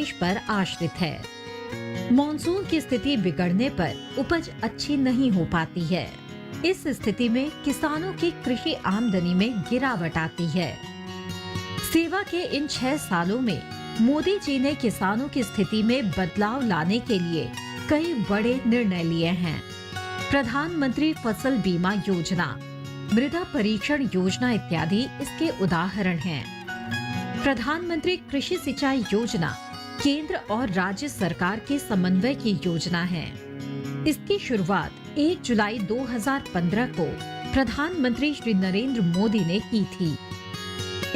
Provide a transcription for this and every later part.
बारिश पर आश्रित है। मॉनसून की स्थिति बिगड़ने पर उपज अच्छी नहीं हो पाती है। इस स्थिति में किसानों की कृषि आमदनी में गिरावट आती है। सेवा के इन 6 सालों में मोदी जी ने किसानों की स्थिति में बदलाव लाने के लिए कई बड़े निर्णय लिए हैं। प्रधानमंत्री फसल बीमा योजना, मृदा परीक्षण योजना इत्यादि इसके उदाहरण हैं। प्रधानमंत्री कृषि सिंचाई योजना केंद्र और राज्य सरकार के समन्वय की योजना है। इसकी शुरुआत 1 जुलाई 2015 को प्रधानमंत्री श्री नरेंद्र मोदी ने की थी।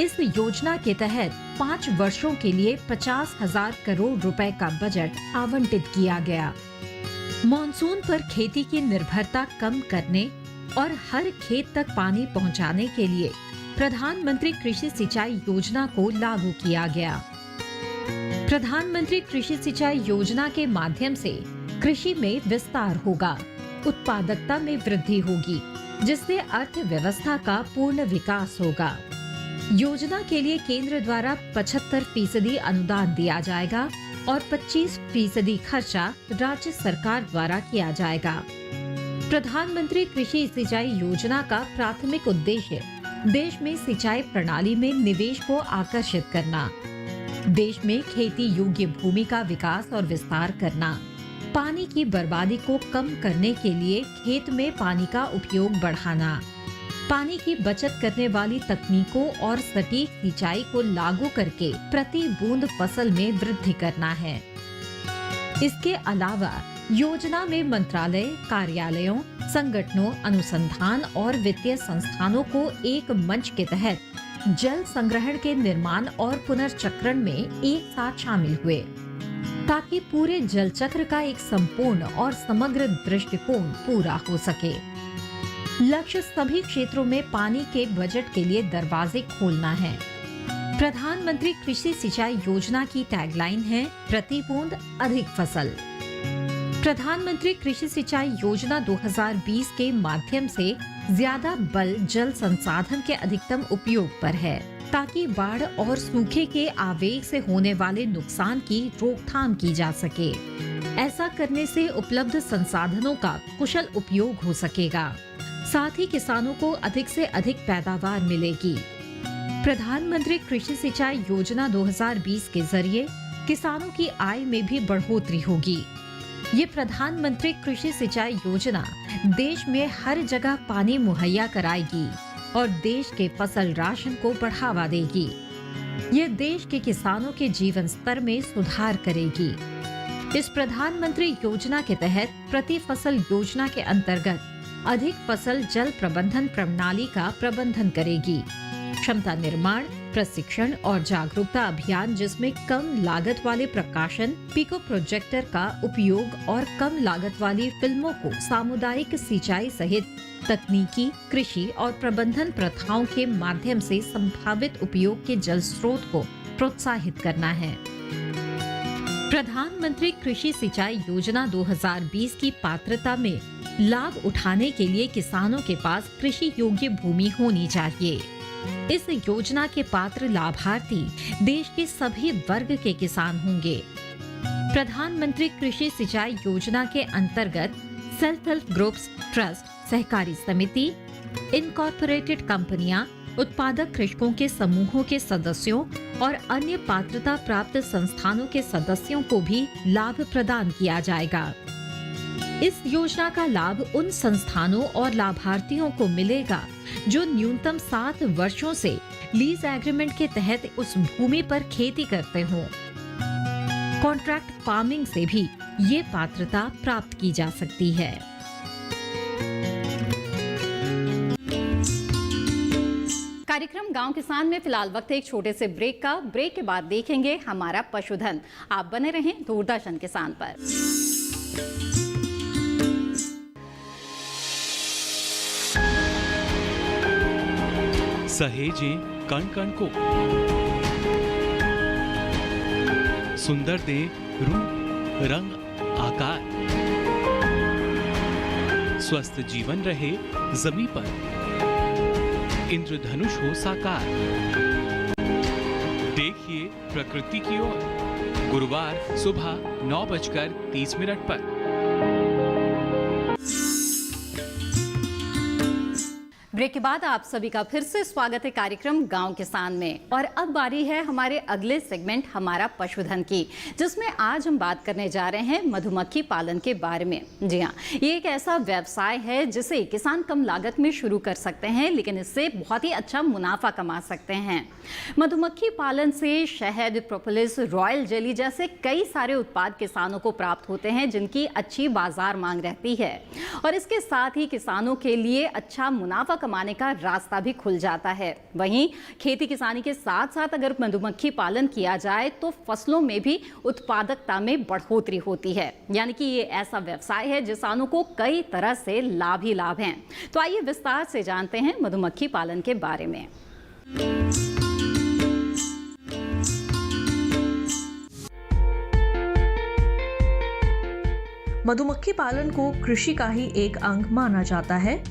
इस योजना के तहत 5 वर्षों के लिए 50,000 करोड़ रुपए का बजट आवंटित किया गया। मॉनसून पर खेती की निर्भरता कम करने और हर खेत तक पानी पहुंचाने के लिए प्रधानमंत्री कृषि सिंचाई योजना को लागू किया गया। प्रधानमंत्री कृषि सिंचाई योजना के माध्यम से कृषि में विस्तार होगा, उत्पादकता में वृद्धि होगी, जिससे अर्थव्यवस्था का पूर्ण विकास होगा। योजना के लिए केंद्र द्वारा 75% अनुदान दिया जाएगा और 25% खर्चा राज्य सरकार द्वारा किया जाएगा। प्रधानमंत्री कृषि सिंचाई योजना का प्राथमिक उद्देश्य देश में सिंचाई प्रणाली में निवेश को आकर्षित करना, देश में खेती योग्य भूमि का विकास और विस्तार करना, पानी की बर्बादी को कम करने के लिए खेत में पानी का उपयोग बढ़ाना, पानी की बचत करने वाली तकनीकों और सटीक सिंचाई को लागू करके प्रति बूंद फसल में वृद्धि करना है। इसके अलावा योजना में मंत्रालय, कार्यालयों, संगठनों, अनुसंधान और वित्तीय संस्थानों को एक मंच के तहत जल संग्रहण के निर्माण और पुनर्चक्रण में एक साथ शामिल हुए, ताकि पूरे जल चक्र का एक संपूर्ण और समग्र दृष्टिकोण पूरा हो सके। लक्ष्य सभी क्षेत्रों में पानी के बजट के लिए दरवाजे खोलना है। प्रधानमंत्री कृषि सिंचाई योजना की टैगलाइन है, प्रति बूंद अधिक फसल। प्रधानमंत्री कृषि सिंचाई योजना 2020 के माध्यम से ज्यादा बल जल संसाधन के अधिकतम उपयोग पर है, ताकि बाढ़ और सूखे के आवेग से होने वाले नुकसान की रोकथाम की जा सके। ऐसा करने से उपलब्ध संसाधनों का कुशल उपयोग हो सकेगा, साथ ही किसानों को अधिक से अधिक पैदावार मिलेगी। प्रधानमंत्री कृषि सिंचाई योजना 2020 के जरिए किसानों की आय में भी बढ़ोतरी होगी। ये प्रधानमंत्री कृषि सिंचाई योजना देश में हर जगह पानी मुहैया कराएगी और देश के फसल राशन को बढ़ावा देगी। ये देश के किसानों के जीवन स्तर में सुधार करेगी। इस प्रधानमंत्री योजना के तहत प्रति फसल योजना के अंतर्गत अधिक फसल जल प्रबंधन प्रणाली का प्रबंधन करेगी। क्षमता निर्माण, प्रशिक्षण और जागरूकता अभियान, जिसमें कम लागत वाले प्रकाशन, पिको प्रोजेक्टर का उपयोग और कम लागत वाली फिल्मों को सामुदायिक सिंचाई सहित तकनीकी, कृषि और प्रबंधन प्रथाओं के माध्यम से संभावित उपयोग के जल स्रोत को प्रोत्साहित करना है। प्रधानमंत्री कृषि सिंचाई योजना 2020 की पात्रता में लाभ उठाने के लिए किसानों के पास कृषि योग्य भूमि होनी चाहिए। इस योजना के पात्र लाभार्थी देश के सभी वर्ग के किसान होंगे। प्रधानमंत्री कृषि सिंचाई योजना के अंतर्गत सेल्फ हेल्प ग्रुप्स, ट्रस्ट, सहकारी समिति, इनकॉर्पोरेटेड कंपनियां, उत्पादक कृषकों के समूहों के सदस्यों और अन्य पात्रता प्राप्त संस्थानों के सदस्यों को भी लाभ प्रदान किया जाएगा। इस योजना का लाभ उन संस्थानों और लाभार्थियों को मिलेगा जो न्यूनतम 7 वर्षों से लीज एग्रीमेंट के तहत उस भूमि पर खेती करते हों। कॉन्ट्रैक्ट फार्मिंग से भी ये पात्रता प्राप्त की जा सकती है। कार्यक्रम गांव किसान में फिलहाल वक्त है एक छोटे से ब्रेक का। ब्रेक के बाद देखेंगे हमारा पशुधन। आप बने रहें दूरदर्शन किसान पर। सहेजें कण कण को, सुंदर दे रूप रंग आकार, स्वस्थ जीवन रहे जमीन पर, इंद्रधनुष हो साकार। देखिए प्रकृति की ओर गुरुवार सुबह 9:30 पर। ब्रेक के बाद आप सभी का फिर से स्वागत है कार्यक्रम गांव किसान में। और अब बारी है हमारे अगले सेगमेंट हमारा पशुधन की, जिसमें आज हम बात करने जा रहे हैं मधुमक्खी पालन के बारे में। जी हाँ, ये एक ऐसा व्यवसाय है जिसे किसान कम लागत में शुरू कर सकते हैं, लेकिन इससे बहुत ही अच्छा मुनाफा कमा सकते हैं। मधुमक्खी पालन से शहद, प्रोपोलिस, रॉयल जेली जैसे कई सारे उत्पाद किसानों को प्राप्त होते हैं, जिनकी अच्छी बाजार मांग रहती है। और इसके साथ ही किसानों के लिए अच्छा मुनाफा कमाने का रास्ता भी खुल जाता है। वहीं खेती किसानी के साथ साथ अगर मधुमक्खी पालन किया जाए तो फसलों में भी उत्पादकता में बढ़ोतरी होती है। यानी कि ये ऐसा व्यवसाय है किसानों को कई तरह से लाभ ही लाभ हैं। तो आइए विस्तार से जानते हैं मधुमक्खी पालन के बारे में। मधुमक्खी पालन को कृषि का ही एक अंग माना जाता है।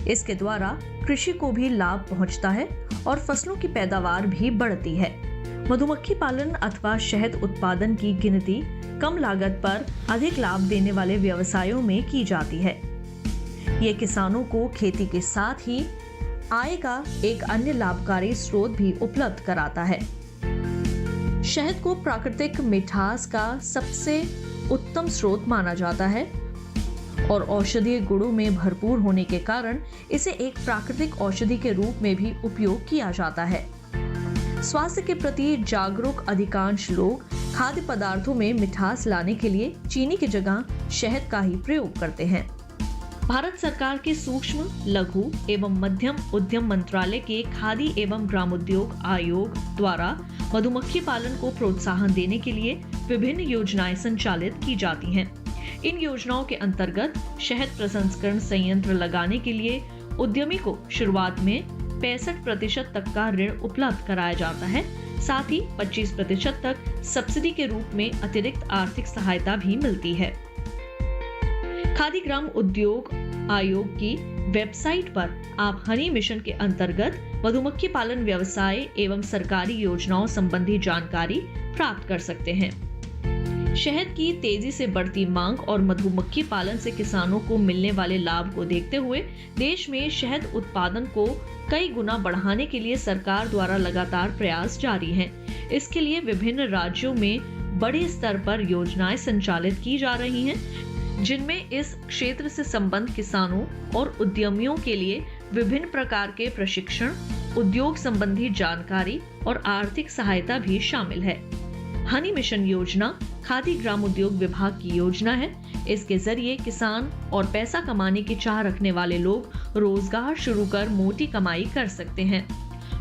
इसके द्वारा कृषि को भी लाभ पहुंचता है और फसलों की पैदावार भी बढ़ती है। मधुमक्खी पालन अथवा शहद उत्पादन की गिनती कम लागत पर अधिक लाभ देने वाले व्यवसायों में की जाती है। ये किसानों को खेती के साथ ही आय का एक अन्य लाभकारी स्रोत भी उपलब्ध कराता है। शहद को प्राकृतिक मिठास का सबसे उत्तम स्रोत माना जाता है और औषधीय गुणों में भरपूर होने के कारण इसे एक प्राकृतिक औषधि के रूप में भी उपयोग किया जाता है। स्वास्थ्य के प्रति जागरूक अधिकांश लोग खाद्य पदार्थों में मिठास लाने के लिए चीनी की जगह शहद का ही प्रयोग करते हैं। भारत सरकार के सूक्ष्म, लघु एवं मध्यम उद्यम मंत्रालय के खादी एवं ग्रामोद्योग आयोग द्वारा मधुमक्खी पालन को प्रोत्साहन देने के लिए विभिन्न योजनाएं संचालित की जाती हैं। इन योजनाओं के अंतर्गत शहद प्रसंस्करण संयंत्र लगाने के लिए उद्यमी को शुरुआत में 65% तक का ऋण उपलब्ध कराया जाता है। साथ ही 25% तक सब्सिडी के रूप में अतिरिक्त आर्थिक सहायता भी मिलती है। खादी ग्राम उद्योग आयोग की वेबसाइट पर आप हनी मिशन के अंतर्गत मधुमक्खी पालन व्यवसाय एवं सरकारी योजनाओं संबंधी जानकारी प्राप्त कर सकते हैं। शहद की तेजी से बढ़ती मांग और मधुमक्खी पालन से किसानों को मिलने वाले लाभ को देखते हुए देश में शहद उत्पादन को कई गुना बढ़ाने के लिए सरकार द्वारा लगातार प्रयास जारी हैं। इसके लिए विभिन्न राज्यों में बड़े स्तर पर योजनाएं संचालित की जा रही हैं, जिनमें इस क्षेत्र से संबंध किसानों और उद्यमियों के लिए विभिन्न प्रकार के प्रशिक्षण, उद्योग संबंधी जानकारी और आर्थिक सहायता भी शामिल है। हनी मिशन योजना खादी ग्राम उद्योग विभाग की योजना है। इसके जरिए किसान और पैसा कमाने की चाह रखने वाले लोग रोजगार शुरू कर मोटी कमाई कर सकते हैं।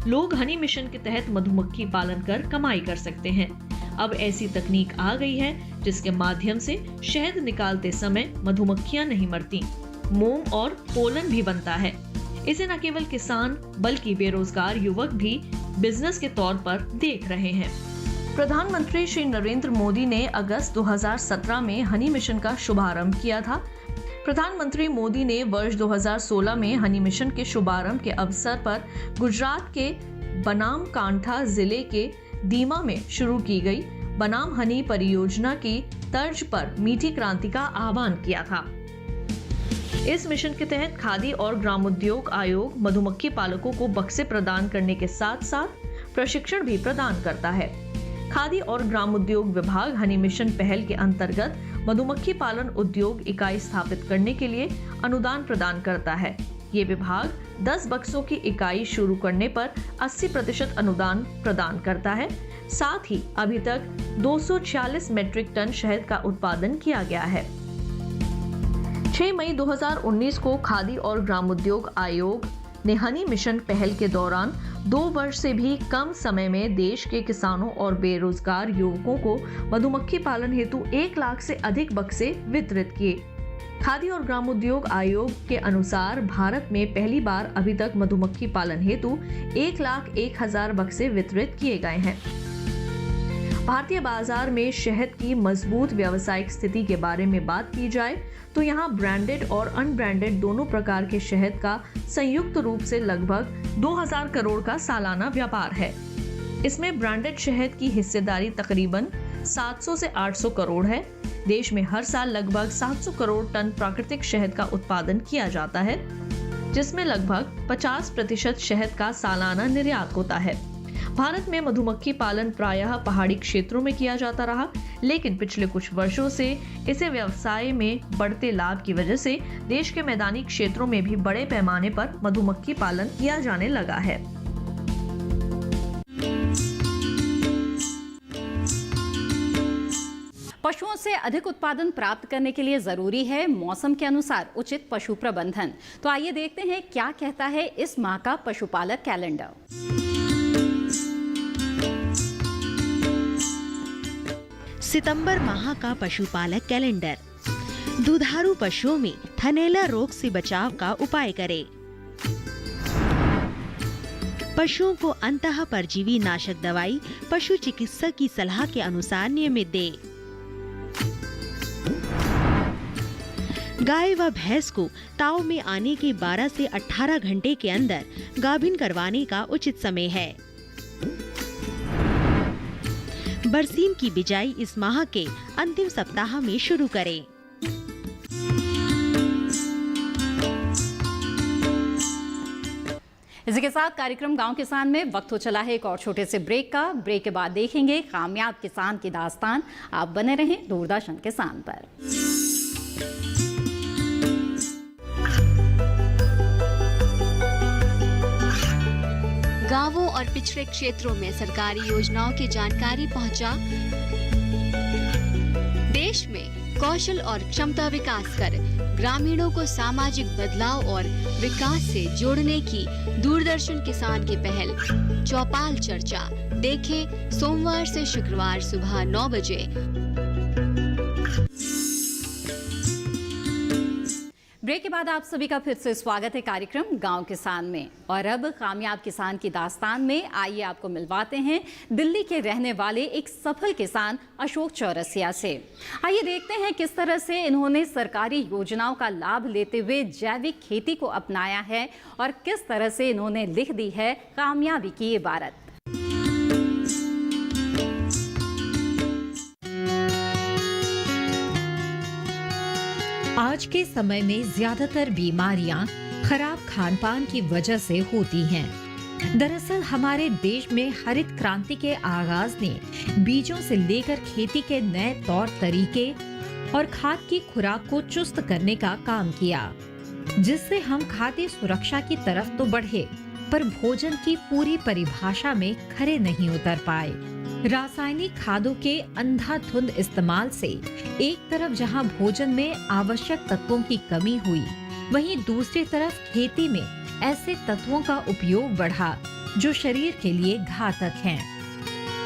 लोग हनी मिशन के तहत मधुमक्खी पालन कर कमाई कर सकते हैं। अब ऐसी तकनीक आ गई है जिसके माध्यम से शहद निकालते समय मधुमक्खियां नहीं मरती, मोम और पोलन भी बनता है। इसे न केवल किसान बल्कि बेरोजगार युवक भी बिजनेस के तौर पर देख रहे हैं। प्रधानमंत्री श्री नरेंद्र मोदी ने अगस्त 2017 में हनी मिशन का शुभारंभ किया था। प्रधानमंत्री मोदी ने वर्ष 2016 में हनी मिशन के शुभारंभ के अवसर पर गुजरात के बनासकांठा जिले के दीमा में शुरू की गई बनाम हनी परियोजना की तर्ज पर मीठी क्रांति का आह्वान किया था। इस मिशन के तहत खादी और ग्रामोद्योग आयोग मधुमक्खी पालकों को बक्से प्रदान करने के साथ साथ प्रशिक्षण भी प्रदान करता है। खादी और ग्रामोद्योग विभाग हनी मिशन पहल के अंतर्गत मधुमक्खी पालन उद्योग इकाई स्थापित करने के लिए अनुदान प्रदान करता है। ये विभाग 10 बक्सों की इकाई शुरू करने पर 80% अनुदान प्रदान करता है। साथ ही अभी तक 246 मीट्रिक टन शहद का उत्पादन किया गया है। 6 मई 2019 को खादी और ग्रामोद्योग आयोग ने हनी मिशन पहल के दौरान 2 वर्ष से भी कम समय में देश के किसानों और बेरोजगार युवकों को मधुमक्खी पालन हेतु 1 लाख से अधिक बक्से वितरित किए। खादी और ग्रामोद्योग आयोग के अनुसार भारत में पहली बार अभी तक मधुमक्खी पालन हेतु 1,01,000 बक्से वितरित किए गए हैं। भारतीय बाजार में शहद की मजबूत व्यावसायिक स्थिति के बारे में बात की जाए तो यहाँ ब्रांडेड और अनब्रांडेड दोनों प्रकार के शहद का संयुक्त रूप से लगभग 2000 करोड़ का सालाना व्यापार है। इसमें ब्रांडेड शहद की हिस्सेदारी तकरीबन 700 से 800 करोड़ है। देश में हर साल लगभग 700 करोड़ टन प्राकृतिक शहद का उत्पादन किया जाता है, जिसमें लगभग 50% शहद का सालाना निर्यात होता है। भारत में मधुमक्खी पालन प्रायः पहाड़ी क्षेत्रों में किया जाता रहा, लेकिन पिछले कुछ वर्षों से इसे व्यवसाय में बढ़ते लाभ की वजह से देश के मैदानी क्षेत्रों में भी बड़े पैमाने पर मधुमक्खी पालन किया जाने लगा है। पशुओं से अधिक उत्पादन प्राप्त करने के लिए जरूरी है मौसम के अनुसार उचित पशु प्रबंधन। तो आइए देखते हैं क्या कहता है इस माह का पशुपालक कैलेंडर। सितंबर माह का पशुपालक कैलेंडर। दुधारू पशुओं में थनैला रोग से बचाव का उपाय करें। पशुओं को अंतः परजीवी नाशक दवाई पशु चिकित्सक की सलाह के अनुसार नियमित दें। गाय व भैंस को ताव में आने के 12 से 18 घंटे के अंदर गाभिन करवाने का उचित समय है। बरसीम की बिजाई इस माह के अंतिम सप्ताह में शुरू करें। इसी के साथ कार्यक्रम गांव किसान में वक्त हो चला है एक और छोटे से ब्रेक का। ब्रेक के बाद देखेंगे कामयाब किसान की दास्तान। आप बने रहें दूरदर्शन किसान पर। गांवों और पिछड़े क्षेत्रों में सरकारी योजनाओं की जानकारी पहुंचा। देश में कौशल और क्षमता विकास कर ग्रामीणों को सामाजिक बदलाव और विकास से जोड़ने की दूरदर्शन किसान की पहल चौपाल चर्चा देखें सोमवार से शुक्रवार सुबह 9 बजे। ब्रेक के बाद आप सभी का फिर से स्वागत है कार्यक्रम गांव किसान में। और अब कामयाब किसान की दास्तान में आइए आपको मिलवाते हैं दिल्ली के रहने वाले एक सफल किसान अशोक चौरसिया से। आइए देखते हैं किस तरह से इन्होंने सरकारी योजनाओं का लाभ लेते हुए जैविक खेती को अपनाया है और किस तरह से इन्होंने लिख दी है कामयाबी की इबारत। आज के समय में ज्यादातर बीमारियां खराब खान-पान की वजह से होती हैं। दरअसल हमारे देश में हरित क्रांति के आगाज ने बीजों से लेकर खेती के नए तौर तरीके और खाद की खुराक को चुस्त करने का काम किया, जिससे हम खाद्य सुरक्षा की तरफ तो बढ़े, पर भोजन की पूरी परिभाषा में खरे नहीं उतर पाए। रासायनिक खादों के अंधाधुंध इस्तेमाल से एक तरफ जहां भोजन में आवश्यक तत्वों की कमी हुई, वहीं दूसरी तरफ खेती में ऐसे तत्वों का उपयोग बढ़ा जो शरीर के लिए घातक हैं।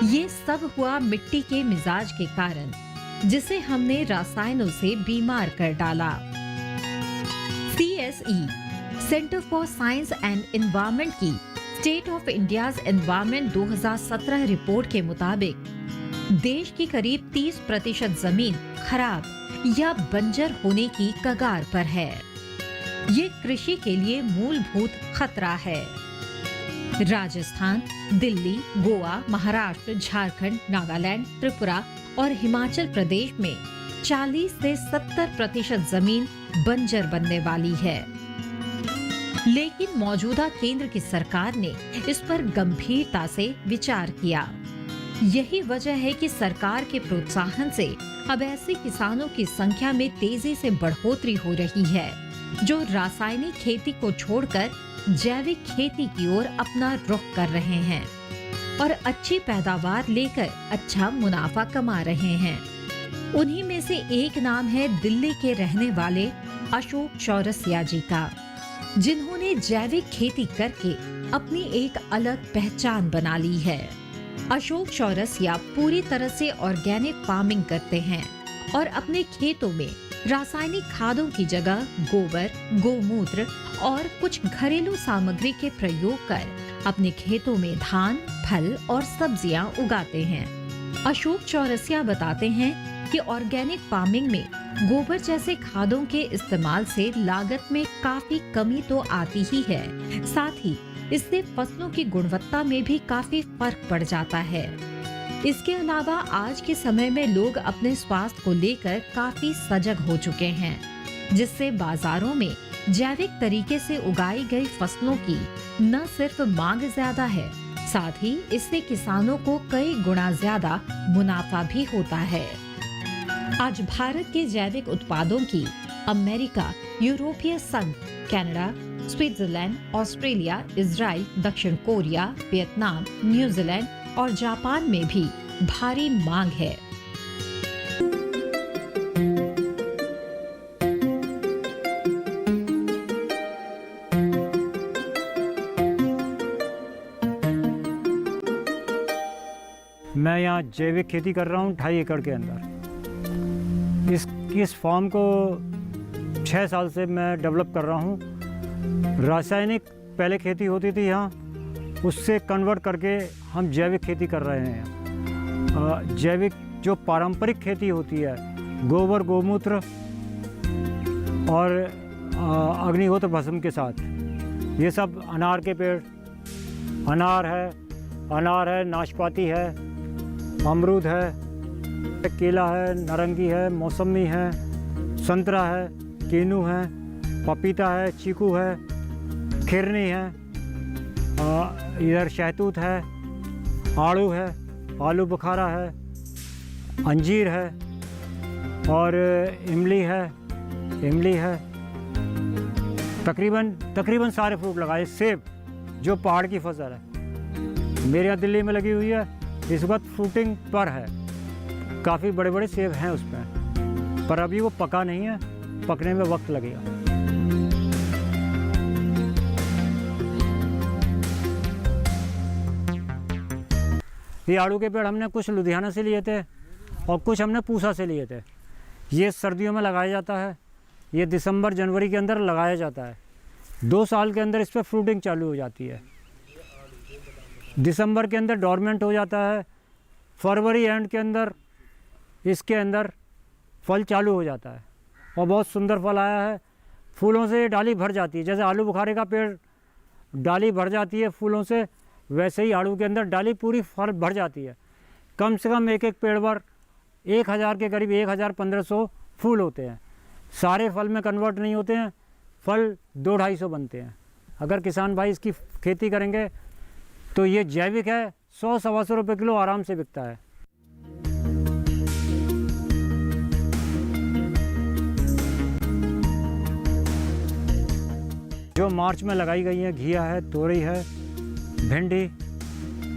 ये सब हुआ मिट्टी के मिजाज के कारण, जिसे हमने रसायनों से बीमार कर डाला। CSE centre for science and environment की state of India's environment 2017 report के मुताबिक देश की करीब 30% जमीन खराब या बंजर होने की कगार पर है। ये कृषि के लिए मूलभूत खतरा है। राजस्थान, दिल्ली, गोवा, महाराष्ट्र, झारखंड, नागालैंड, त्रिपुरा और हिमाचल प्रदेश में 40 से 70% जमीन बंजर बनने वाली है। लेकिन मौजूदा केंद्र की सरकार ने इस पर गंभीरता से विचार किया। यही वजह है कि सरकार के प्रोत्साहन से अब ऐसे किसानों की संख्या में तेजी से बढ़ोतरी हो रही है, जो रासायनिक खेती को छोड़कर जैविक खेती की ओर अपना रुख कर रहे हैं और अच्छी पैदावार लेकर अच्छा मुनाफा कमा रहे हैं। उन्हीं में से एक नाम है दिल्ली के रहने वाले अशोक चौरसिया जी का, जिन्होंने जैविक खेती करके अपनी एक अलग पहचान बना ली है। अशोक चौरसिया पूरी तरह से ऑर्गेनिक फार्मिंग करते हैं और अपने खेतों में रासायनिक खादों की जगह गोबर, गोमूत्र और कुछ घरेलू सामग्री के प्रयोग कर अपने खेतों में धान, फल और सब्जियां उगाते हैं। अशोक चौरसिया बताते हैं कि ऑर्गेनिक फार्मिंग में गोबर जैसे खादों के इस्तेमाल से लागत में काफी कमी तो आती ही है, साथ ही इससे फसलों की गुणवत्ता में भी काफी फर्क पड़ जाता है। इसके अलावा आज के समय में लोग अपने स्वास्थ्य को लेकर काफी सजग हो चुके हैं, जिससे बाजारों में जैविक तरीके से उगाई गई फसलों की न सिर्फ मांग ज्यादा है, साथ ही इससे किसानों को कई गुना ज्यादा मुनाफा भी होता है। आज भारत के जैविक उत्पादों की अमेरिका, यूरोपीय संघ, कनाडा, स्विट्जरलैंड, ऑस्ट्रेलिया, इजराइल, दक्षिण कोरिया, वियतनाम, न्यूजीलैंड और जापान में भी भारी मांग है। मैं यहाँ जैविक खेती कर रहा हूँ 2.5 एकड़ के अंदर। इस फार्म को 6 साल से मैं डेवलप कर रहा हूँ। रासायनिक पहले खेती होती थी यहाँ, उससे कन्वर्ट करके हम जैविक खेती कर रहे हैं। जैविक जो पारंपरिक खेती होती है, गोबर गौमूत्र और अग्निहोत्र भस्म के साथ, ये सब अनार के पेड़, अनार है, नाशपाती है, अमरूद है, केला है, नारंगी है, मौसमी है, संतरा है, कीनू है, पपीता है, चीकू है, खिरनी है, इधर शहतूत है, आड़ू है, आलू बुखारा है, अंजीर है और इमली है। तकरीबन सारे फ्रूट लगाए। सेब जो पहाड़ की फसल है, मेरे यहाँ दिल्ली में लगी हुई है, इस वक्त फ्रूटिंग पर है। काफ़ी बड़े बड़े सेब हैं उसमें, पर अभी वो पका नहीं है, पकने में वक्त लगेगा। ये आड़ू के पेड़ हमने कुछ लुधियाना से लिए थे और कुछ हमने पूसा से लिए थे। ये सर्दियों में लगाया जाता है, ये दिसंबर जनवरी के अंदर लगाया जाता है। 2 साल के अंदर इस पर फ्रूटिंग चालू हो जाती है। दिसंबर के अंदर डोरमेंट हो जाता है, फरवरी एंड के अंदर इसके अंदर फल चालू हो जाता है और बहुत सुंदर फल आया है। फूलों से डाली भर जाती है, जैसे आलू बुखारे का पेड़ डाली भर जाती है फूलों से, वैसे ही आड़ू के अंदर डाली पूरी फल भर जाती है। कम से कम एक पेड़ पर 1000 के करीब 1500 फूल होते हैं। सारे फल में कन्वर्ट नहीं होते हैं, फल 200-250 बनते हैं। अगर किसान भाई इसकी खेती करेंगे तो ये जैविक है, 100-125 रुपये किलो आराम से बिकता है। जो मार्च में लगाई गई है, घिया है, तोरई है, भिंडी,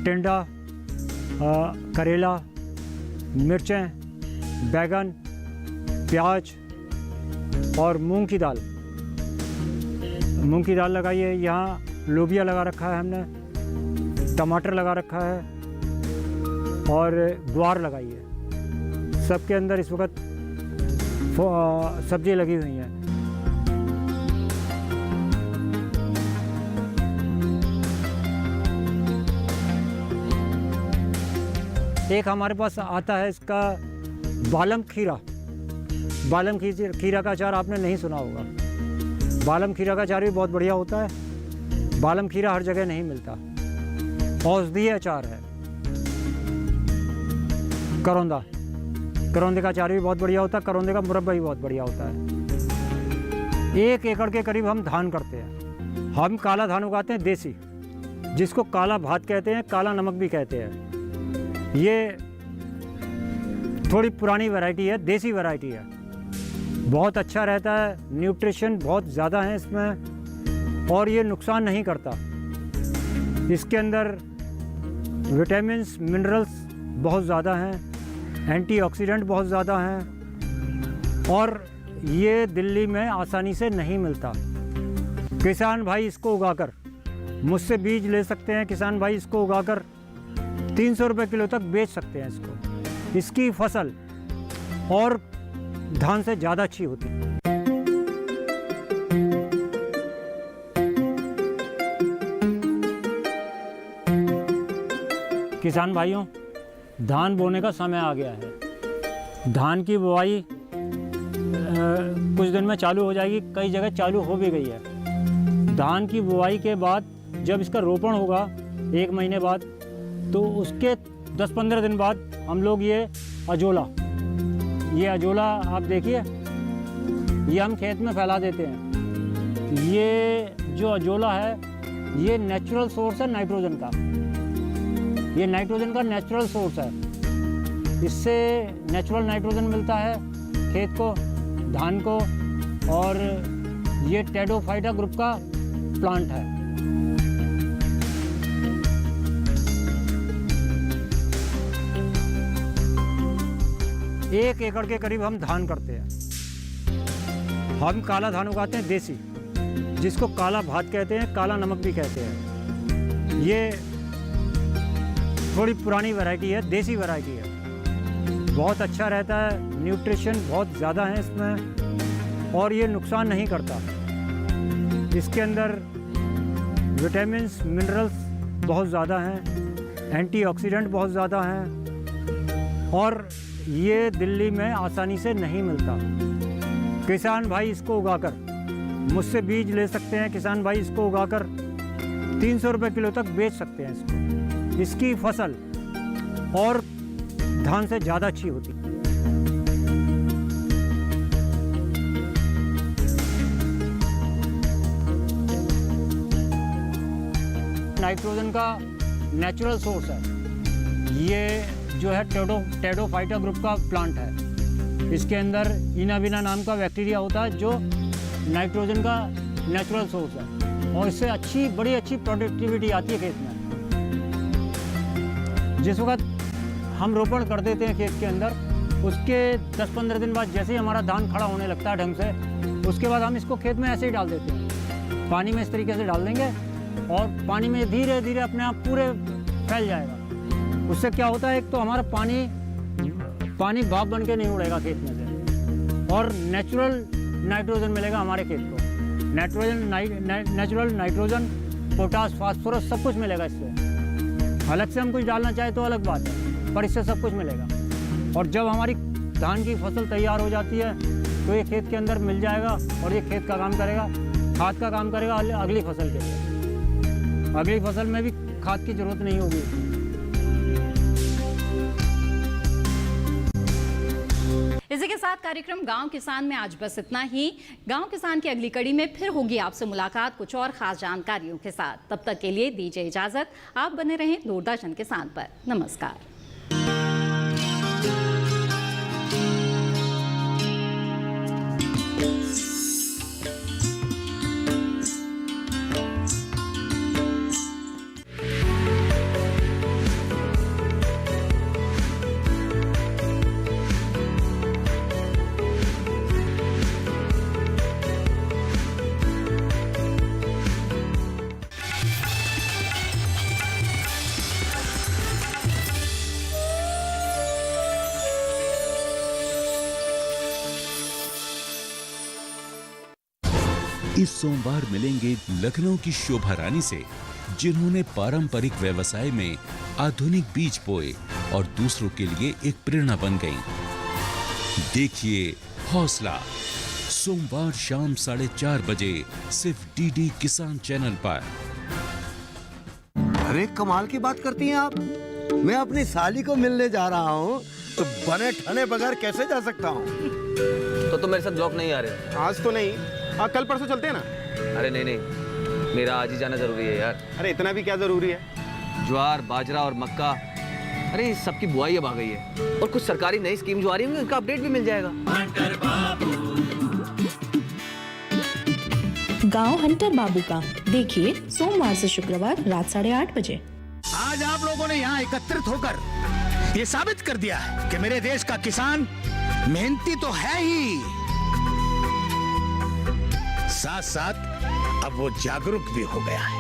टिंडा, करेला, मिर्चें, बैगन, प्याज और मूंग की दाल लगाई है। यहाँ लोबिया लगा रखा है हमने, टमाटर लगा रखा है और ग्वार लगाई है। सबके अंदर इस वक्त सब्जी लगी हुई हैं। एक हमारे पास आता है इसका बालम खीरा का अचार आपने नहीं सुना होगा। बालम खीरा का अचार भी बहुत बढ़िया होता है। बालम खीरा हर जगह नहीं मिलता। औषधीय अचार है। करौंदे का अचार भी बहुत बढ़िया होता है। करौंदे का मुरब्बा भी बहुत बढ़िया होता है। 1 एकड़ के करीब हम धान करते हैं। हम काला धान उगाते हैं, देसी, जिसको काला भात कहते हैं, काला नमक भी कहते हैं। ये थोड़ी पुरानी वैरायटी है, देसी वैरायटी है। बहुत अच्छा रहता है, न्यूट्रिशन बहुत ज़्यादा है इसमें और ये नुकसान नहीं करता। इसके अंदर विटामिन्स, मिनरल्स बहुत ज़्यादा हैं, एंटीऑक्सीडेंट बहुत ज़्यादा हैं और ये दिल्ली में आसानी से नहीं मिलता। किसान भाई इसको उगाकर मुझसे बीज ले सकते हैं। किसान भाई इसको उगाकर 300 रुपये किलो तक बेच सकते हैं इसको। इसकी फसल और धान से ज़्यादा अच्छी होती है। किसान भाइयों, धान बोने का समय आ गया है। धान की बुआई कुछ दिन में चालू हो जाएगी, कई जगह चालू हो भी गई है। धान की बुआई के बाद जब इसका रोपण होगा 1 महीने बाद, तो उसके 10-15 दिन बाद हम लोग ये अजोला आप देखिए, ये हम खेत में फैला देते हैं। ये जो अजोला है ये नेचुरल सोर्स है नाइट्रोजन का, ये नाइट्रोजन का नेचुरल सोर्स है। इससे नेचुरल नाइट्रोजन मिलता है खेत को, धान को, और ये टेडोफाइटा ग्रुप का प्लांट है। एक एकड़ के करीब हम धान करते हैं। हम काला धान उगाते हैं देसी, जिसको काला भात कहते हैं, काला नमक भी कहते हैं। ये थोड़ी पुरानी वैरायटी है, देसी वैरायटी है। बहुत अच्छा रहता है, न्यूट्रिशन बहुत ज़्यादा है इसमें, और ये नुकसान नहीं करता। इसके अंदर विटामिन्स, मिनरल्स बहुत ज़्यादा हैं, एंटीऑक्सीडेंट बहुत ज़्यादा हैं, और ये दिल्ली में आसानी से नहीं मिलता। किसान भाई इसको उगाकर मुझसे बीज ले सकते हैं। किसान भाई इसको उगाकर 300 रुपये किलो तक बेच सकते हैं इसको। इसकी फसल और धान से ज़्यादा अच्छी होती है। नाइट्रोजन का नेचुरल सोर्स है। ये जो है टेडोफाइटा ग्रुप का प्लांट है। इसके अंदर इनाबिना नाम का बैक्टीरिया होता है जो नाइट्रोजन का नेचुरल सोर्स है, और इससे बड़ी अच्छी प्रोडक्टिविटी आती है खेत में। जिस वक्त हम रोपण कर देते हैं खेत के अंदर, उसके 10-15 दिन बाद जैसे ही हमारा धान खड़ा होने लगता है ढंग से, उसके बाद हम इसको खेत में ऐसे ही डाल देते हैं। पानी में इस तरीके से डाल देंगे और पानी में धीरे धीरे अपने आप पूरे फैल जाएगा। उससे क्या होता है, एक तो हमारा पानी भाप बन के नहीं उड़ेगा खेत में से, और नेचुरल नाइट्रोजन मिलेगा हमारे खेत को। नेचुरल नाइट्रोजन, पोटास, फास्फोरस सब कुछ मिलेगा इससे। अलग से हम कुछ डालना चाहे तो अलग बात है, पर इससे सब कुछ मिलेगा। और जब हमारी धान की फसल तैयार हो जाती है तो ये खेत के अंदर मिल जाएगा, और ये खेत का काम करेगा, खाद का काम करेगा अगली फसल के लिए। अगली फसल में भी खाद की जरूरत नहीं होगी। इसी के साथ कार्यक्रम गांव किसान में आज बस इतना ही। गांव किसान की अगली कड़ी में फिर होगी आपसे मुलाकात कुछ और खास जानकारियों के साथ। तब तक के लिए दीजिए इजाजत। आप बने रहें दूरदर्शन किसान पर। नमस्कार। इस सोमवार मिलेंगे लखनऊ की शोभा रानी से, जिन्होंने पारंपरिक व्यवसाय में आधुनिक बीज बोए और दूसरों के लिए एक प्रेरणा बन गईं। देखिए हौसला, सोमवार शाम 4:30 बजे सिर्फ डीडी किसान चैनल पर। अरे कमाल की बात करती हैं आप। मैं अपनी साली को मिलने जा रहा हूँ, तो बने ठने बगैर कैसे जा सकता हूँ? तो मेरे साथ ब्लॉक नहीं आ रहे? आज तो नहीं, कल परसों चलते हैं ना। अरे नहीं, मेरा आज ही जाना जरूरी है यार। अरे इतना भी क्या जरूरी है? ज्वार, बाजरा और मक्का, अरे सबकी बुआई अब आ गई है, और कुछ सरकारी नई स्कीम जो आ रही होंगी उनका अपडेट भी मिल जाएगा। गांव हंटर बाबू का देखिए सोमवार से शुक्रवार रात 8:30 बजे। आज आप लोगों ने यहाँ एकत्रित होकर ये साबित कर दिया है कि मेरे देश का किसान मेहनती तो है ही, साथ साथ अब वो जागरूक भी हो गया है।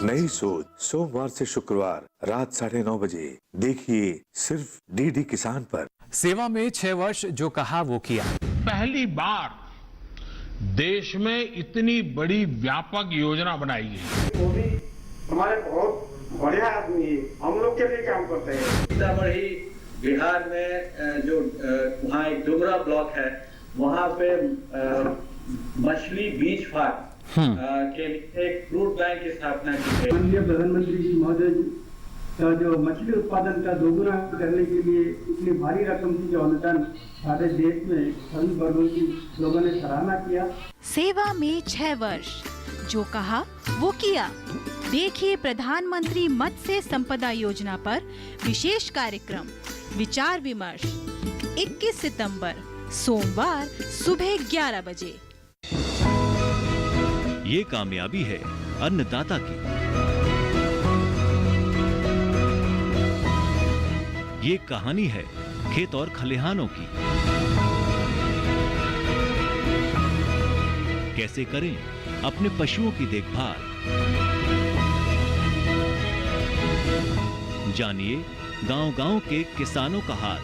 नई सोच सोमवार से शुक्रवार रात 9:30 बजे देखिए सिर्फ डीडी किसान पर। सेवा में 6 वर्ष, जो कहा वो किया। पहली बार देश में इतनी बड़ी व्यापक योजना बनाई गई। वो भी हमारे बहुत बढ़िया आदमी, हम लोग के लिए काम करते हैं। सीतामढ़ी बिहार में जो वहाँ एक डुमरा ब्लॉक है, वहाँ पे मछली बीज फार्म के लिए एक फ्रूट बैंक की स्थापना की गई। माननीय प्रधानमंत्री जी महोदय जी का जो मछली उत्पादन का दोगुना करने के लिए इतनी भारी रकम की जो अनुदान सारे देश में सभी वर्गों की लोगों ने सराहना किया। सेवा में 6 वर्ष, जो कहा वो किया। देखिए प्रधानमंत्री मत्स्य संपदा योजना पर विशेष कार्यक्रम विचार विमर्श 21 सितंबर सोमवार सुबह 11 बजे। ये कामयाबी है अन्नदाता की। ये कहानी है खेत और खलिहानों की। कैसे करें अपने पशुओं की देखभाल, जानिए गांव-गांव के किसानों का हाल।